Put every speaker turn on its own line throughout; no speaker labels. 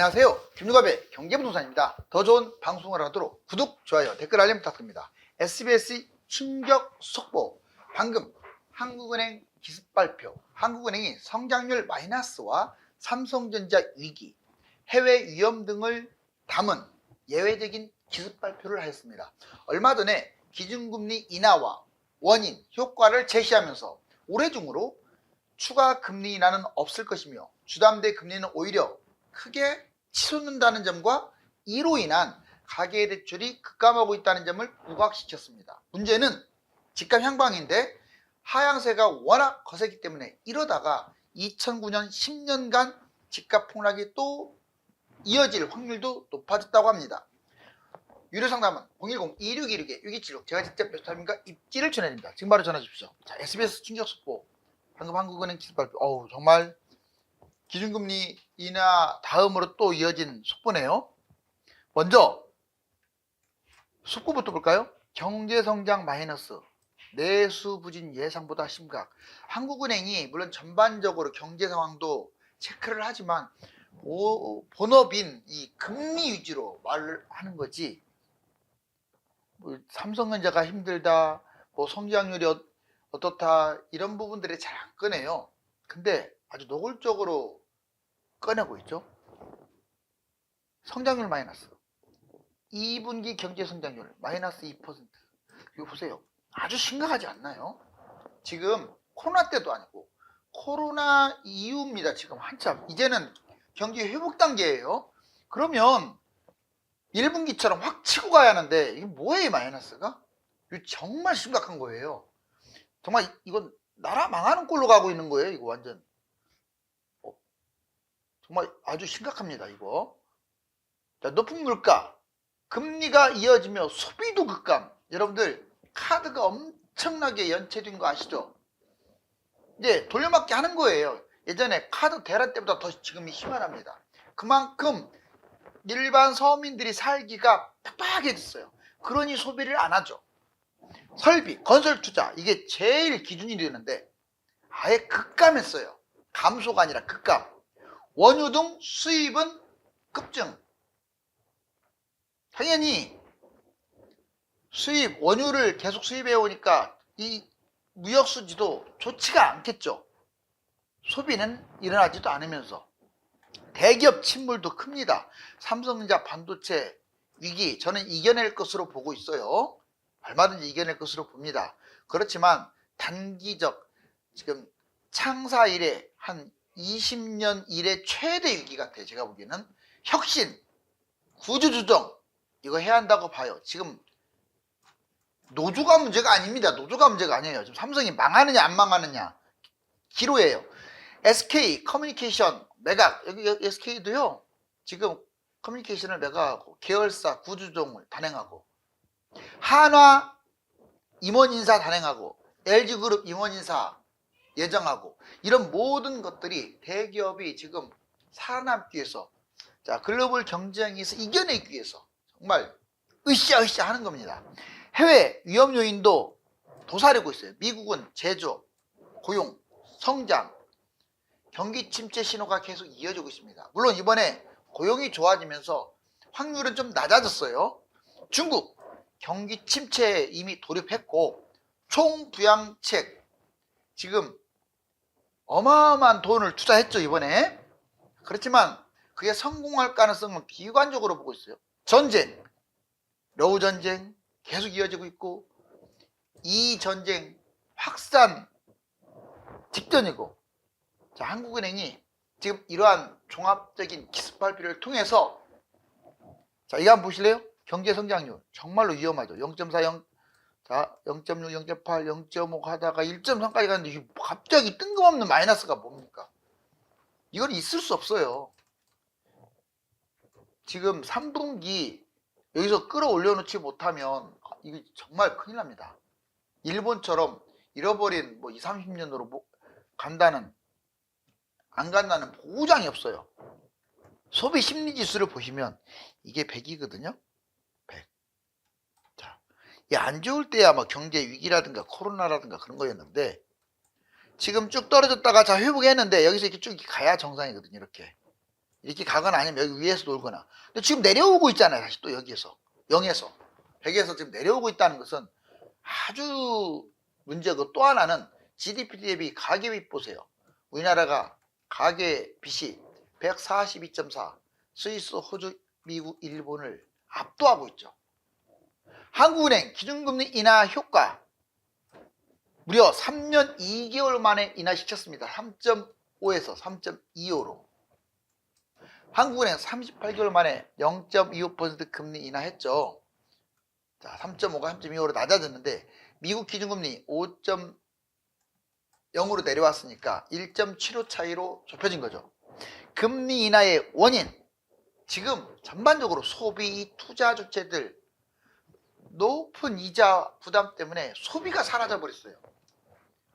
안녕하세요. 김유갑의 경제부동산입니다. 더 좋은 방송을 하도록 구독, 좋아요, 댓글 알림 부탁드립니다. SBS 충격 속보. 방금 한국은행 기습 발표. 한국은행이 성장률 마이너스와 삼성전자 위기, 해외 위험 등을 담은 예외적인 기습 발표를 하였습니다. 얼마 전에 기준금리 인하와 원인, 효과를 제시하면서 올해 중으로 추가 금리 인하는 없을 것이며 주담대 금리는 오히려 크게 치솟는다는 점과 이로 인한 가계대출이 급감하고 있다는 점을 부각시켰습니다. 문제는 집값 향방인데 하향세가 워낙 거세기 때문에 이러다가 2009년 10년간 집값 폭락이 또 이어질 확률도 높아졌다고 합니다. 유료 상담은 010-2616-6276 제가 직접 메타민과 입지를 전해드립니다. 지금 바로 전화 주십시오. 자, SBS 충격 속보. 방금 한국은행 기습 발표. 정말 기준금리 인하 다음으로 또 이어진 속보네요. 먼저 속보부터 볼까요? 경제성장 마이너스, 내수 부진 예상보다 심각. 한국은행이 물론 전반적으로 경제 상황도 체크를 하지만 본업인 이 금리 위주로 말을 하는 거지, 삼성전자가 힘들다, 성장률이 어떻다, 이런 부분들이 잘 안 꺼내요. 근데 아주 노골적으로 꺼내고 있죠. 성장률 마이너스, 2분기 경제 성장률 마이너스 2%. 이거 보세요. 아주 심각하지 않나요? 지금 코로나 때도 아니고 코로나 이후입니다. 지금 한참 이제는 경기 회복 단계예요. 그러면 1분기처럼 확 치고 가야 하는데 이게 뭐예요, 마이너스가? 이거 정말 심각한 거예요. 정말 이건 나라 망하는 꼴로 가고 있는 거예요. 이거 완전 정말 아주 심각합니다. 이거. 자, 높은 물가, 금리가 이어지며 소비도 급감. 여러분들 카드가 엄청나게 연체된 거 아시죠? 이제 돌려막기 하는 거예요. 예전에 카드 대란 때보다 더 지금이 심하답니다. 그만큼 일반 서민들이 살기가 팍팍해졌어요. 그러니 소비를 안 하죠. 설비, 건설 투자, 이게 제일 기준이 되는데 아예 급감했어요. 감소가 아니라 급감. 원유 등 수입은 급증. 당연히 원유를 계속 수입해 오니까 이 무역 수지도 좋지가 않겠죠. 소비는 일어나지도 않으면서. 대기업 침몰도 큽니다. 삼성전자 반도체 위기, 저는 이겨낼 것으로 보고 있어요. 얼마든지 이겨낼 것으로 봅니다. 그렇지만 단기적, 지금 창사 이래 한 20년 이래 최대 위기 같아요. 제가 보기에는 혁신, 구조조정 이거 해야 한다고 봐요. 지금 노조가 문제가 아닙니다. 노조가 문제가 아니에요. 지금 삼성이 망하느냐 안 망하느냐 기로예요. SK 커뮤니케이션 매각, 여기 SK도요 지금 커뮤니케이션을 매각하고 계열사 구조조정을 단행하고, 한화 임원 인사 단행하고, LG그룹 임원 인사 예정하고, 이런 모든 것들이 대기업이 지금 살아남기 위해서, 자, 글로벌 경쟁에서 이겨내기 위해서 정말 으쌰으쌰 하는 겁니다. 해외 위험 요인도 도사리고 있어요. 미국은 제조, 고용, 성장, 경기 침체 신호가 계속 이어지고 있습니다. 물론 이번에 고용이 좋아지면서 확률은 좀 낮아졌어요. 중국 경기 침체에 이미 돌입했고 총부양책 지금 어마어마한 돈을 투자했죠, 이번에. 그렇지만 그게 성공할 가능성은 비관적으로 보고 있어요. 전쟁, 러우 전쟁 계속 이어지고 있고, 이 전쟁 확산 직전이고, 자, 한국은행이 지금 이러한 종합적인 기습 발표를 통해서, 자, 이거 한번 보실래요? 경제 성장률 정말로 위험하죠. 0.4, 자, 0.6, 0.8, 0.5 하다가 1.3까지 갔는데 이게 갑자기 뜬금없는 마이너스가 뭡니까? 이건 있을 수 없어요. 지금 3분기 여기서 끌어올려 놓지 못하면 이거 정말 큰일 납니다. 일본처럼 잃어버린 20, 30년으로 간다는, 안 간다는 보장이 없어요. 소비 심리 지수를 보시면 이게 100이거든요. 100. 자, 이 안 좋을 때야 경제 위기라든가 코로나라든가 그런 거였는데, 지금 쭉 떨어졌다가 자 회복했는데 여기서 이렇게 쭉 가야 정상이거든요. 이렇게 이렇게 가거나 아니면 여기 위에서 놀거나. 근데 지금 내려오고 있잖아요. 다시 또 여기에서 0에서 100에서 지금 내려오고 있다는 것은 아주 문제고, 또 하나는 GDP 대비 가계비 보세요. 우리나라가 가계빚이 142.4, 스위스, 호주, 미국, 일본을 압도하고 있죠. 한국은행 기준금리 인하 효과 무려 3년 2개월 만에 인하시켰습니다. 3.5에서 3.25로. 한국은행 38개월 만에 0.25% 금리 인하했죠. 자, 3.5가 3.25로 낮아졌는데 미국 기준금리 5.0으로 내려왔으니까 1.75 차이로 좁혀진 거죠. 금리 인하의 원인, 지금 전반적으로 소비, 투자 주체들 높은 이자 부담 때문에 소비가 사라져 버렸어요.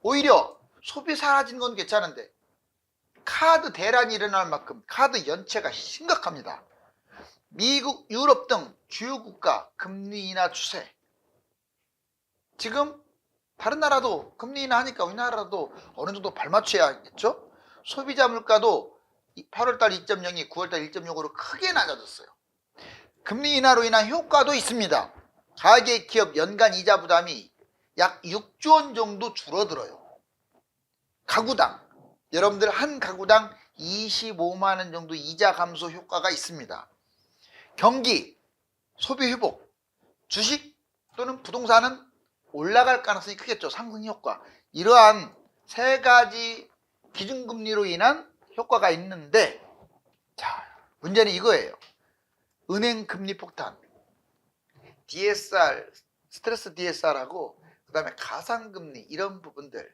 오히려 소비 사라진 건 괜찮은데 카드 대란이 일어날 만큼 카드 연체가 심각합니다. 미국, 유럽 등 주요 국가 금리 인하 추세. 지금 다른 나라도 금리 인하하니까 우리나라도 어느 정도 발맞춰야겠죠. 소비자 물가도 8월달 2.0이 9월달 1.6으로 크게 낮아졌어요. 금리 인하로 인한 효과도 있습니다. 가계 기업 연간 이자 부담이 약 6조 원 정도 줄어들어요. 가구당, 여러분들 한 가구당 25만 원 정도 이자 감소 효과가 있습니다. 경기, 소비 회복, 주식 또는 부동산은 올라갈 가능성이 크겠죠. 상승 효과. 이러한 세 가지 기준금리로 인한 효과가 있는데, 자, 문제는 이거예요. 은행 금리 폭탄, DSR, 스트레스 DSR하고 그 다음에 가상금리 이런 부분들,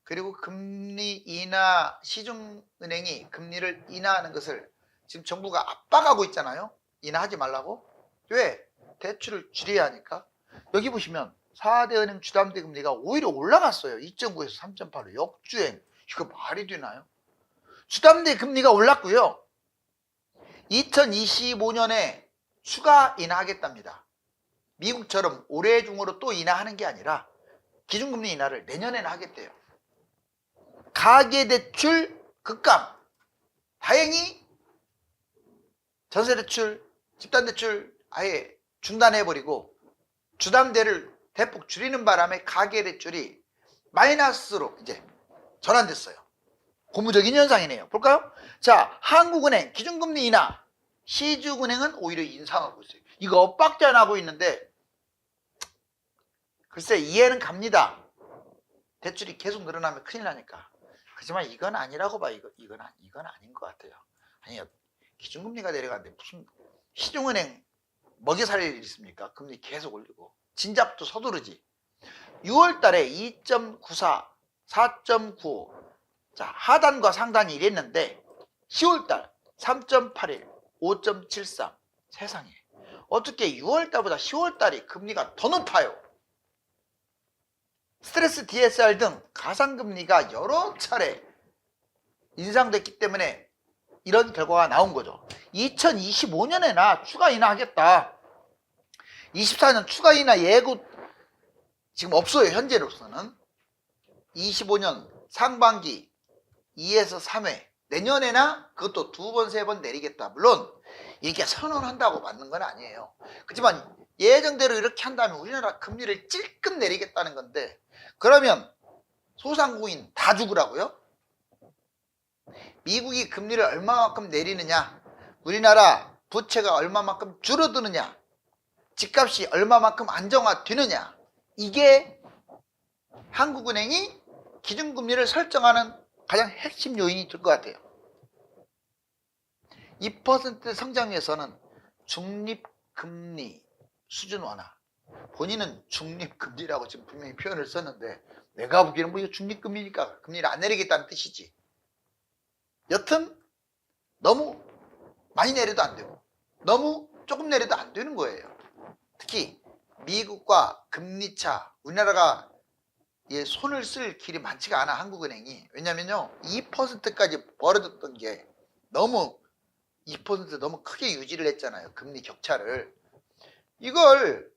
그리고 금리 인하, 시중은행이 금리를 인하하는 것을 지금 정부가 압박하고 있잖아요. 인하하지 말라고. 왜? 대출을 줄여야 하니까. 여기 보시면 4대 은행 주담대 금리가 오히려 올라갔어요. 2.9에서 3.8로 역주행. 이거 말이 되나요? 주담대 금리가 올랐고요. 2025년에 추가 인하하겠답니다. 미국처럼 올해 중으로 또 인하하는 게 아니라 기준금리 인하를 내년에는 하겠대요. 가계대출 급감. 다행히 전세대출, 집단대출 아예 중단해버리고 주담대를 대폭 줄이는 바람에 가계대출이 마이너스로 이제 전환됐어요. 고무적인 현상이네요. 볼까요? 자, 한국은행 기준금리 인하, 시중은행은 오히려 인상하고 있어요. 이거 엇박자나고 있는데 글쎄 이해는 갑니다. 대출이 계속 늘어나면 큰일 나니까. 하지만 이건 아니라고 봐. 이건 아닌 것 같아요. 아니요, 기준금리가 내려가는데 무슨 시중은행 먹여 살릴 일 있습니까? 금리 계속 올리고 진작도 서두르지. 6월 달에 2.94, 4.95. 자, 하단과 상단이 이랬는데 10월 달 3.81, 5.73. 세상에. 어떻게 6월 달보다 10월 달이 금리가 더 높아요? 스트레스 DSR 등 가상금리가 여러 차례 인상됐기 때문에 이런 결과가 나온 거죠. 2025년에나 추가 인하하겠다. 24년 추가 인하 예고 지금 없어요. 현재로서는. 25년 상반기 2에서 3회 내년에나 그것도 2번, 3번 내리겠다. 물론 이게 선언한다고 맞는 건 아니에요. 그렇지만 예정대로 이렇게 한다면 우리나라 금리를 찔끔 내리겠다는 건데, 그러면 소상공인 다 죽으라고요? 미국이 금리를 얼마만큼 내리느냐, 우리나라 부채가 얼마만큼 줄어드느냐, 집값이 얼마만큼 안정화되느냐, 이게 한국은행이 기준금리를 설정하는 가장 핵심 요인이 될 것 같아요. 2% 성장률에서는 중립금리 수준 완화. 본인은 중립금리라고 지금 분명히 표현을 썼는데 내가 보기에는 뭐 이거 중립금리니까 금리를 안 내리겠다는 뜻이지. 여튼 너무 많이 내려도 안 되고 너무 조금 내려도 안 되는 거예요. 특히 미국과 금리차, 우리나라가 손을 쓸 길이 많지가 않아. 한국은행이. 왜냐면요 2%까지 벌어졌던 게 너무 2% 너무 크게 유지를 했잖아요. 금리 격차를. 이걸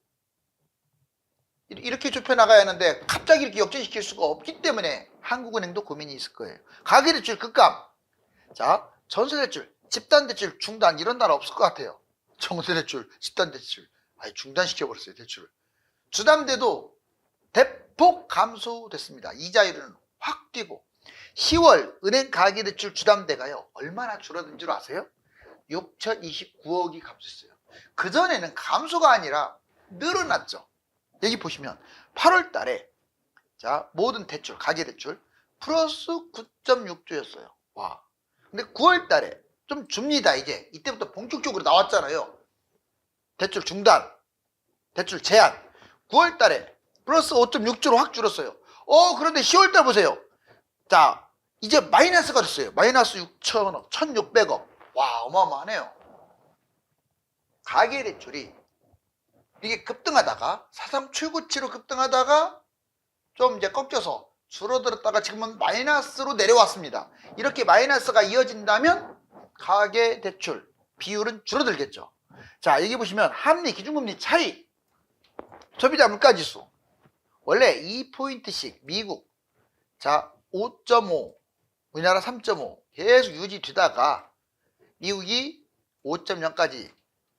이렇게 좁혀 나가야 하는데 갑자기 이렇게 역전시킬 수가 없기 때문에 한국은행도 고민이 있을 거예요. 가계대출 급감. 자, 전세대출 집단대출 중단 이런 나라 없을 것 같아요. 정세대출, 집단대출 아예 중단시켜버렸어요. 대출을. 주담대도 대폭 감소됐습니다. 이자율은 확 뛰고 10월 은행 가계대출 주담대가요 얼마나 줄어든 줄 아세요? 6,029억이 감소했어요. 그전에는 감소가 아니라 늘어났죠. 여기 보시면 8월 달에 자 모든 대출 가계대출 플러스 9.6조였어요. 와. 근데 9월 달에 좀 줍니다. 이제 이때부터 본격적으로 나왔잖아요. 대출 중단, 대출 제한. 9월 달에 플러스 5.6조로 확 줄었어요. 그런데 10월 달 보세요. 자, 이제 마이너스가 됐어요. 마이너스 6천억, 1,600억. 와, 어마어마하네요. 가계대출이 이게 급등하다가 사상 최고치로 급등하다가 좀 이제 꺾여서 줄어들었다가 지금은 마이너스로 내려왔습니다. 이렇게 마이너스가 이어진다면 가계대출 비율은 줄어들겠죠. 자, 여기 보시면 한미 기준금리 차이, 소비자 물가지수 원래 2포인트씩 미국 자 5.5 우리나라 3.5 계속 유지되다가 미국이 5.0까지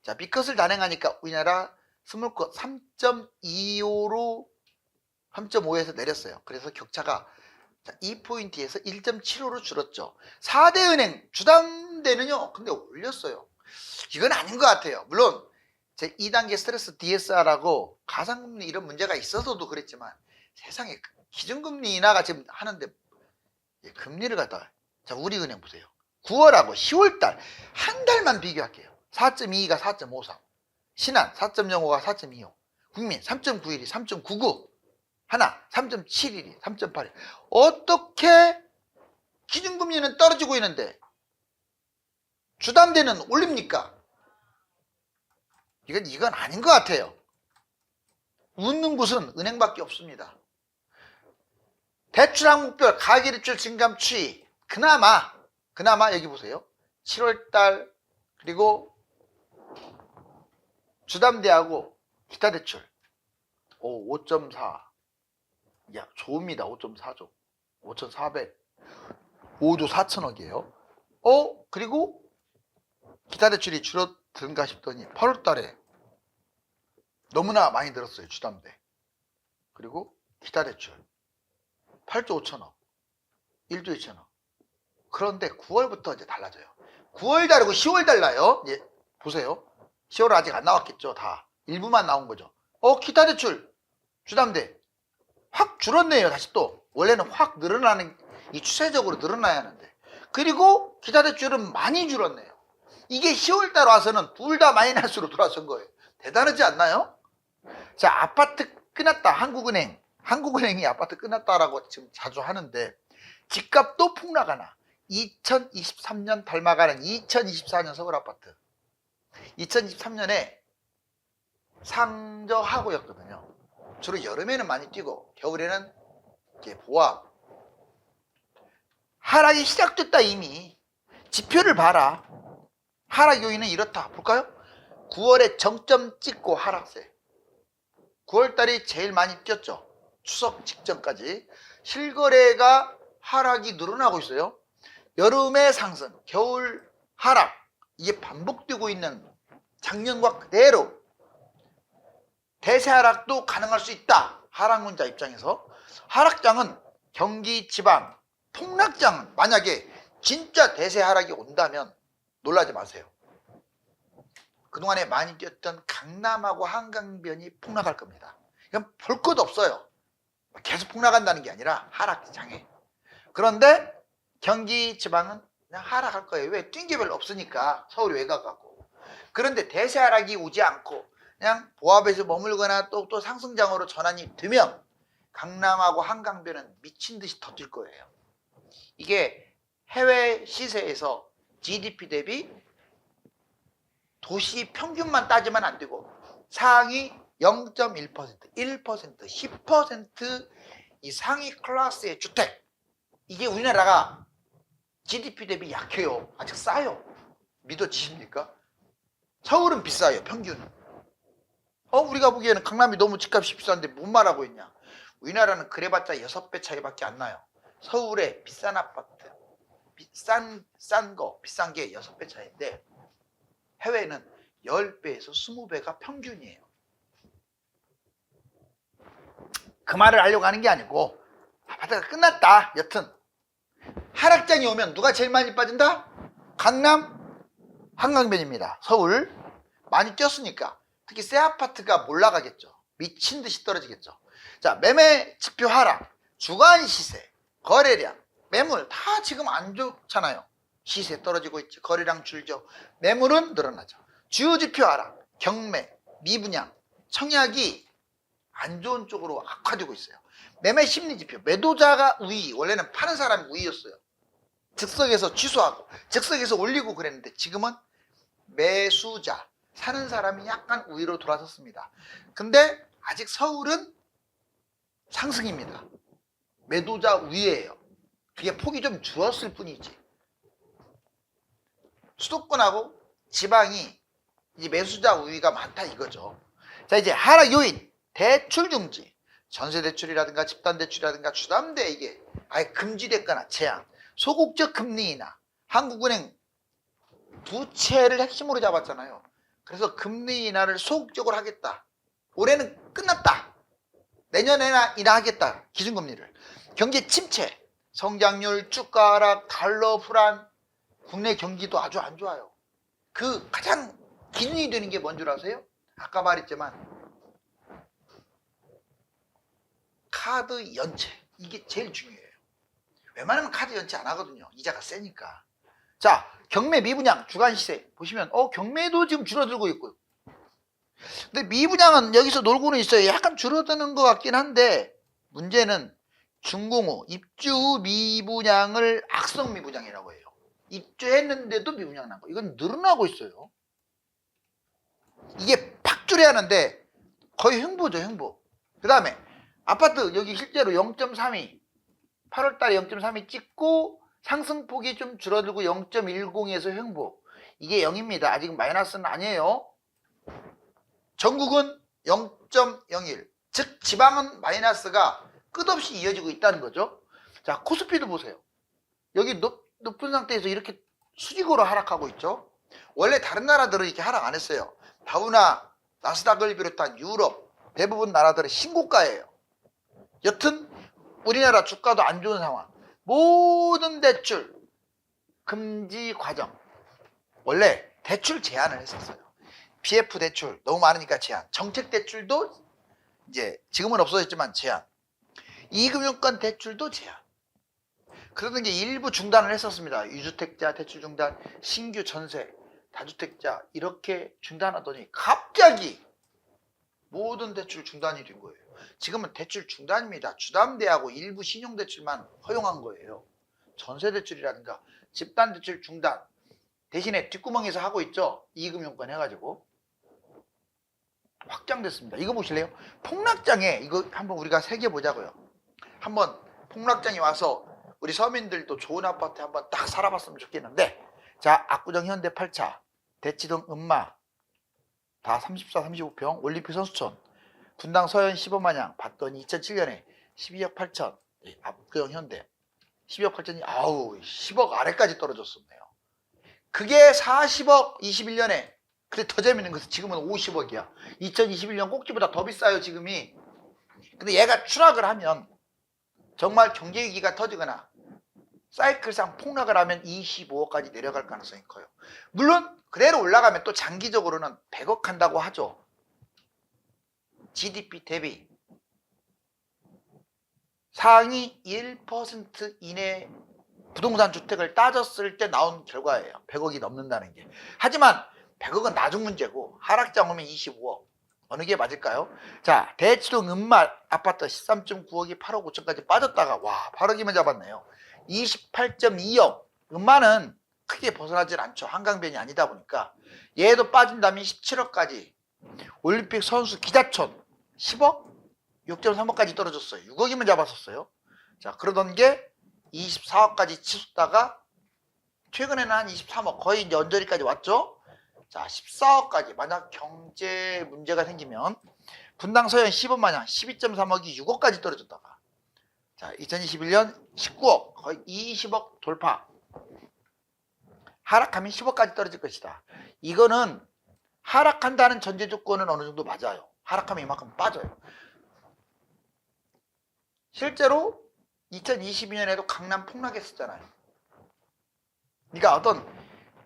자 B컷을 단행하니까 우리나라 스몰컷 3.25로 3.5에서 내렸어요. 그래서 격차가 2포인트에서 1.75로 줄었죠. 4대 은행 주담대는요 근데 올렸어요. 이건 아닌 것 같아요. 물론 제 2단계 스트레스 DSR하고 가상금리 이런 문제가 있어서도 그랬지만 세상에 기준금리 인하가 지금 하는데 금리를 갖다가 자 우리은행 보세요. 9월하고 10월달 한 달만 비교할게요. 4.22가 4.53 신한 4.05가 4.25 국민 3.91이 3.99 하나 3.71이 3.81 어떻게 기준금리는 떨어지고 있는데 주담대는 올립니까? 이건 아닌 것 같아요. 웃는 곳은 은행밖에 없습니다. 대출 항목별 가계대출 증감 추이 그나마 여기 보세요. 7월달 그리고 주담대하고 기타 대출 5.4 야 좋습니다. 5.4조 5,400 5조 4천억이에요. 그리고 기타 대출이 줄어든가 싶더니 8월 달에 너무나 많이 늘었어요. 주담대 그리고 기타 대출 8조 5천억 1조 2천억. 그런데 9월부터 이제 달라져요. 9월 달이고 10월 달라요. 예, 보세요. 10월 아직 안 나왔겠죠. 다 일부만 나온 거죠. 기타 대출 주담대 확 줄었네요. 다시 또 원래는 확 늘어나는 이 추세적으로 늘어나야 하는데 그리고 기타 대출은 많이 줄었네요. 이게 10월 달 와서는 둘 다 마이너스로 돌아선 거예요. 대단하지 않나요? 자 아파트 끝났다. 한국은행이 아파트 끝났다라고 지금 자주 하는데 집값도 폭락하나 2023년 닮아가는 2024년 서울 아파트 2023년에 상저하고였거든요. 주로 여름에는 많이 뛰고 겨울에는 이렇게 보합 하락이 시작됐다. 이미 지표를 봐라. 하락 요인은 이렇다. 볼까요? 9월에 정점 찍고 하락세 9월달이 제일 많이 뛰었죠. 추석 직전까지 실거래가 하락이 늘어나고 있어요. 여름의 상승 겨울 하락 이게 반복되고 있는 작년과 그대로 대세 하락도 가능할 수 있다. 하락론자 입장에서 하락장은 경기 지방 폭락장은 만약에 진짜 대세 하락이 온다면 놀라지 마세요. 그동안에 많이 뛰었던 강남하고 한강변이 폭락할 겁니다. 이건 볼 것 없어요. 계속 폭락한다는 게 아니라 하락장에. 그런데 경기 지방은 그냥 하락할 거예요. 왜? 뛴 게 별로 없으니까 서울이 외곽하고. 그런데 대세 하락이 오지 않고 그냥 보합에서 머물거나 또 상승장으로 전환이 되면 강남하고 한강변은 미친 듯이 터질 거예요. 이게 해외 시세에서 GDP 대비 도시 평균만 따지면 안 되고 상위 0.1%, 1%, 10% 이 상위 클래스의 주택 이게 우리나라가 GDP 대비 약해요. 아직 싸요. 믿어지십니까? 서울은 비싸요. 평균은. 우리가 보기에는 강남이 너무 집값이 비싼데 뭔 말하고 있냐. 우리나라는 그래봤자 6배 차이밖에 안 나요. 서울의 비싼 아파트 비싼 게 6배 차이인데 해외는 10배에서 20배가 평균이에요. 그 말을 하려고 하는 게 아니고 아파트가 끝났다. 여튼 하락장이 오면 누가 제일 많이 빠진다? 강남 한강변입니다. 서울 많이 뛰었으니까 특히 새 아파트가 몰라가겠죠. 미친 듯이 떨어지겠죠. 자, 매매 지표 하락, 주간 시세, 거래량, 매물 다 지금 안 좋잖아요. 시세 떨어지고 있지, 거래량 줄죠. 매물은 늘어나죠. 주요 지표 하락, 경매, 미분양, 청약이 안 좋은 쪽으로 악화되고 있어요. 매매 심리 지표, 매도자가 우위, 원래는 파는 사람이 우위였어요. 즉석에서 취소하고 즉석에서 올리고 그랬는데 지금은 매수자, 사는 사람이 약간 우위로 돌아섰습니다. 근데 아직 서울은 상승입니다. 매도자 우위예요. 그게 폭이 좀 줄었을 뿐이지. 수도권하고 지방이 이제 매수자 우위가 많다 이거죠. 자, 이제 하락 요인, 대출 중지, 전세 대출이라든가 집단 대출이라든가 주담대 이게 아예 금지됐거나 제한, 소극적 금리 인하, 한국은행 부채를 핵심으로 잡았잖아요. 그래서 금리 인하를 소극적으로 하겠다. 올해는 끝났다. 내년에나 인하하겠다. 기준금리를. 경기 침체, 성장률 주가 하락, 달러 불안, 국내 경기도 아주 안 좋아요. 그 가장 기준이 되는 게 뭔 줄 아세요? 아까 말했지만 카드 연체, 이게 제일 중요해요. 웬만하면 카드 연체 안 하거든요. 이자가 세니까. 자, 경매 미분양 주간 시세 보시면 경매도 지금 줄어들고 있고요. 근데 미분양은 여기서 놀고는 있어요. 약간 줄어드는 것 같긴 한데 문제는 준공후 입주 후 미분양을 악성 미분양이라고 해요. 입주했는데도 미분양 난 거. 이건 늘어나고 있어요. 이게 팍 줄여야 하는데 거의 횡보죠, 횡보. 그 다음에 아파트 여기 실제로 0.32 8월달에 0.32 찍고 상승폭이 좀 줄어들고 0.10에서 횡보. 이게 0입니다. 아직 마이너스는 아니에요. 전국은 0.01. 즉 지방은 마이너스가 끝없이 이어지고 있다는 거죠. 자, 코스피도 보세요. 여기 높은 상태에서 이렇게 수직으로 하락하고 있죠. 원래 다른 나라들은 이렇게 하락 안 했어요. 다우나 나스닥을 비롯한 유럽 대부분 나라들은 신고가예요. 여튼 우리나라 주가도 안 좋은 상황. 모든 대출 금지 과정. 원래 대출 제한을 했었어요. PF 대출 너무 많으니까 제한. 정책 대출도 이제 지금은 없어졌지만 제한. 이금융권 대출도 제한. 그러던 게 일부 중단을 했었습니다. 유주택자 대출 중단, 신규 전세, 다주택자 이렇게 중단하더니 갑자기 모든 대출 중단이 된 거예요. 지금은 대출 중단입니다. 주담대하고 일부 신용대출만 허용한 거예요. 전세대출이라든가 집단대출 중단. 대신에 뒷구멍에서 하고 있죠. 이금융권 해가지고 확장됐습니다. 이거 보실래요? 폭락장에 이거 한번 우리가 새겨보자고요. 한번 폭락장이 와서 우리 서민들도 좋은 아파트 한번 딱 살아봤으면 좋겠는데, 자, 압구정 현대 8차, 대치동 음마 다 34, 35평, 올림픽 선수촌, 분당 서현 15마냥 봤더니 2007년에 12억 8천, 압구정 현대 12억 8천이 10억 아래까지 떨어졌었네요. 그게 40억 21년에, 근데 더 재밌는 것은 지금은 50억이야. 2021년 꼭지보다 더 비싸요 지금이. 근데 얘가 추락을 하면 정말 경제위기가 터지거나 사이클상 폭락을 하면 25억까지 내려갈 가능성이 커요. 물론 그대로 올라가면 또 장기적으로는 100억 한다고 하죠. GDP 대비 상위 1% 이내 부동산 주택을 따졌을 때 나온 결과예요. 100억이 넘는다는 게. 하지만 100억은 나중 문제고 하락장 오면 25억. 어느 게 맞을까요? 자, 대치동 음마 아파트 13.9억이 8억 5천까지 빠졌다가 8억이면 잡았네요. 28.2억. 음마는 크게 벗어나질 않죠. 한강변이 아니다 보니까. 얘도 빠진다면 17억까지. 올림픽 선수 기자촌 10억? 6.3억까지 떨어졌어요. 6억이면 잡았었어요. 자, 그러던 게 24억까지 치솟다가 최근에는 한 23억, 거의 이제 언저리까지 왔죠. 자, 14억까지. 만약 경제 문제가 생기면 분당 서현 15마냥 12.3억이 6억까지 떨어졌다가, 자, 2021년 19억, 거의 20억 돌파. 하락하면 10억까지 떨어질 것이다. 이거는 하락한다는 전제 조건은 어느 정도 맞아요. 하락하면 이만큼 빠져요. 실제로 2022년에도 강남 폭락했었잖아요. 그러니까 어떤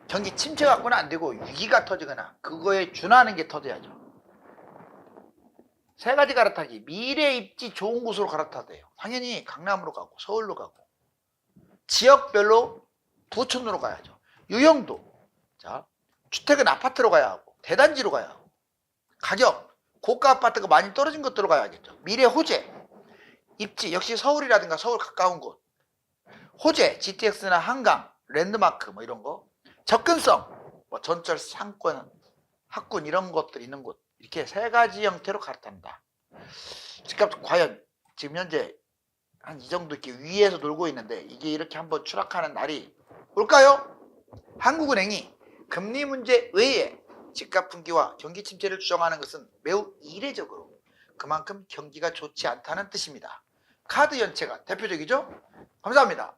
경기 침체 갖고는 안 되고 위기가 터지거나 그거에 준하는 게 터져야죠. 세 가지 갈아타기. 미래 입지 좋은 곳으로 갈아타야 돼요. 당연히 강남으로 가고 서울로 가고 지역별로 부촌으로 가야죠. 유형도 자 주택은 아파트로 가야 하고 대단지로 가야 하고 가격 고가 아파트가 많이 떨어진 것들로 가야겠죠. 미래 호재 입지 역시 서울이라든가 서울 가까운 곳 호재 GTX나 한강 랜드마크 뭐 이런 거 접근성 뭐 전철 상권 학군 이런 것들 있는 곳 이렇게 세 가지 형태로 갈아탄다. 집값 과연 지금 현재 한 이 정도 이렇게 위에서 놀고 있는데 이게 이렇게 한번 추락하는 날이 올까요? 한국은행이 금리 문제 외에 집값 분기와 경기 침체를 추정하는 것은 매우 이례적으로 그만큼 경기가 좋지 않다는 뜻입니다. 카드 연체가 대표적이죠? 감사합니다.